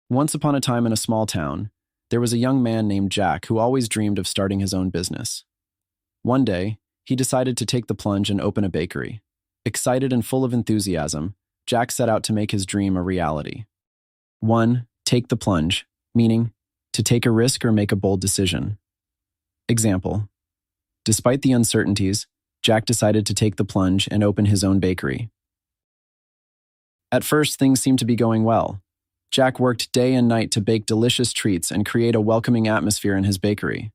Once upon a time in a small town, there was a young man named Jack who always dreamed of starting his own business. One day, he decided to take the plunge and open a bakery. Excited and full of enthusiasm, Jack set out to make his dream a reality. 1. Take the plunge, meaning to take a risk or make a bold decision. Example: despite the uncertainties, Jack decided to take the plunge and open his own bakery. At first, things seemed to be going well. Jack worked day and night to bake delicious treats and create a welcoming atmosphere in his bakery.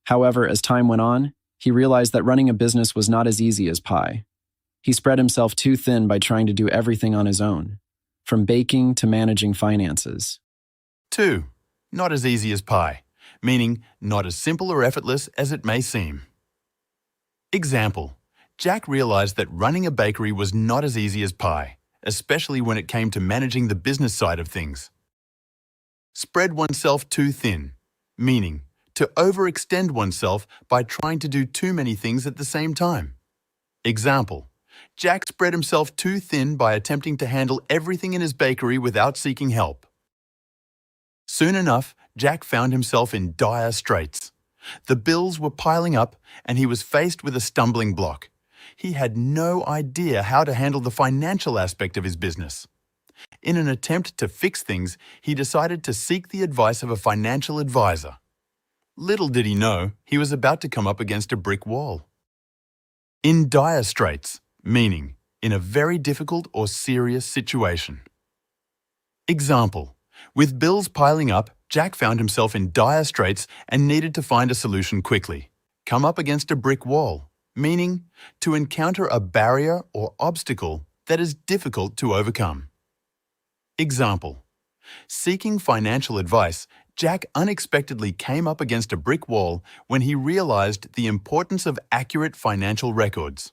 However, as time went on, he realized that running a business was not as easy as pie. He spread himself too thin by trying to do everything on his own, from baking to managing finances. 2. Not as easy as pie, meaning not as simple or effortless as it may seem. Example: Jack realized that running a bakery was not as easy as pie, especially when it came to managing the business side of things. Spread oneself too thin, meaning to overextend oneself by trying to do too many things at the same time. Example: Jack spread himself too thin by attempting to handle everything in his bakery without seeking help. Soon enough, Jack found himself in dire straits. The bills were piling up and he was faced with a stumbling block. He had no idea how to handle the financial aspect of his business. In an attempt to fix things, he decided to seek the advice of a financial advisor. Little did he know, he was about to come up against a brick wall. In dire straits, meaning in a very difficult or serious situation. Example: with bills piling up, Jack found himself in dire straits and needed to find a solution quickly. Come up against a brick wall, meaning to encounter a barrier or obstacle that is difficult to overcome. Example: seeking financial advice, Jack unexpectedly came up against a brick wall when he realized the importance of accurate financial records.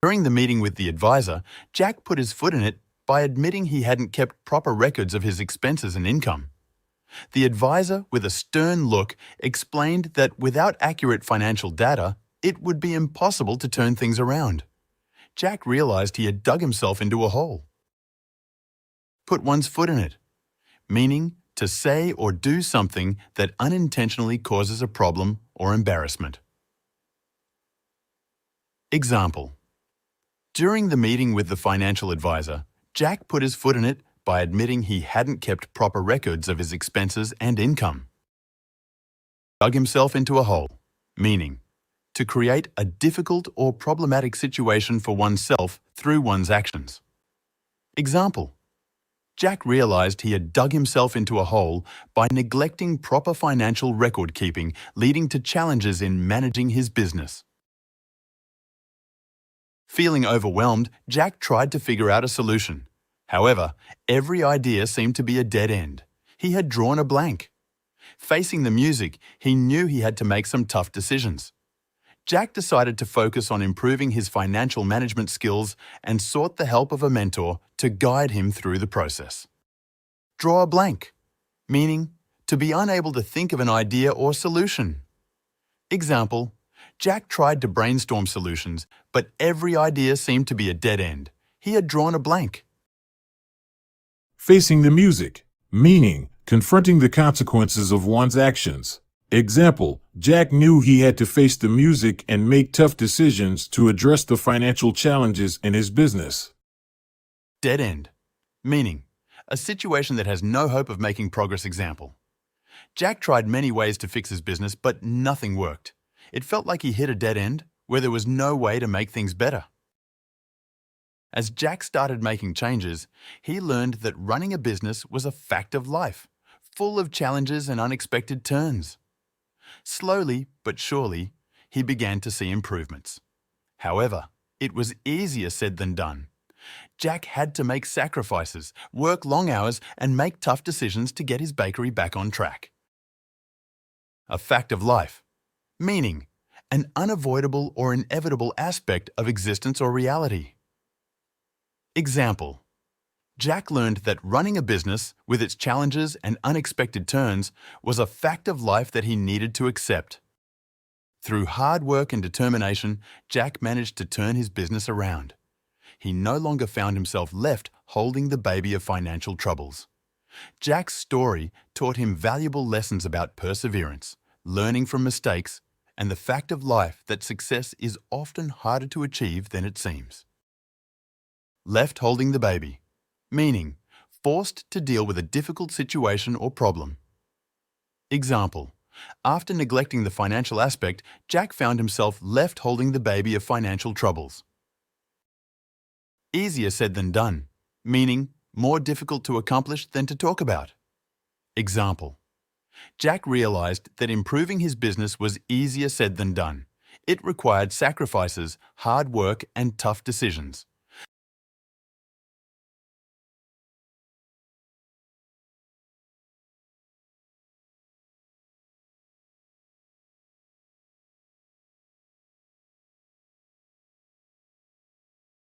During the meeting with the advisor, Jack put his foot in it by admitting he hadn't kept proper records of his expenses and income. The advisor, with a stern look, explained that without accurate financial data, it would be impossible to turn things around. Jack realized he had dug himself into a hole. Put one's foot in it, meaning to say or do something that unintentionally causes a problem or embarrassment. Example: during the meeting with the financial advisor, Jack put his foot in it by admitting he hadn't kept proper records of his expenses and income. Dug himself into a hole, meaning to create a difficult or problematic situation for oneself through one's actions. Example: Jack realized he had dug himself into a hole by neglecting proper financial record keeping, leading to challenges in managing his business. Feeling overwhelmed, Jack tried to figure out a solution. However, every idea seemed to be a dead end. He had drawn a blank. Facing the music, he knew he had to make some tough decisions. Jack decided to focus on improving his financial management skills and sought the help of a mentor to guide him through the process. Draw a blank, meaning to be unable to think of an idea or solution. Example: Jack tried to brainstorm solutions, but every idea seemed to be a dead end. He had drawn a blank. Facing the music, meaning confronting the consequences of one's actions. Example: Jack knew he had to face the music and make tough decisions to address the financial challenges in his business. Dead end, meaning a situation that has no hope of making progress. Example: Jack tried many ways to fix his business, but nothing worked. It felt like he hit a dead end where there was no way to make things better. As Jack started making changes, he learned that running a business was a fact of life, full of challenges and unexpected turns. Slowly but surely, he began to see improvements. However, it was easier said than done. Jack had to make sacrifices, work long hours, and make tough decisions to get his bakery back on track. A fact of life, meaning an unavoidable or inevitable aspect of existence or reality. Example: Jack learned that running a business, with its challenges and unexpected turns, was a fact of life that he needed to accept. Through hard work and determination, Jack managed to turn his business around. He no longer found himself left holding the baby of financial troubles. Jack's story taught him valuable lessons about perseverance, learning from mistakes, and the fact of life that success is often harder to achieve than it seems. Left holding the baby, meaning forced to deal with a difficult situation or problem. Example: after neglecting the financial aspect, Jack found himself left holding the baby of financial troubles. Easier said than done, meaning more difficult to accomplish than to talk about. Example: Jack realized that improving his business was easier said than done. It required sacrifices, hard work, and tough decisions.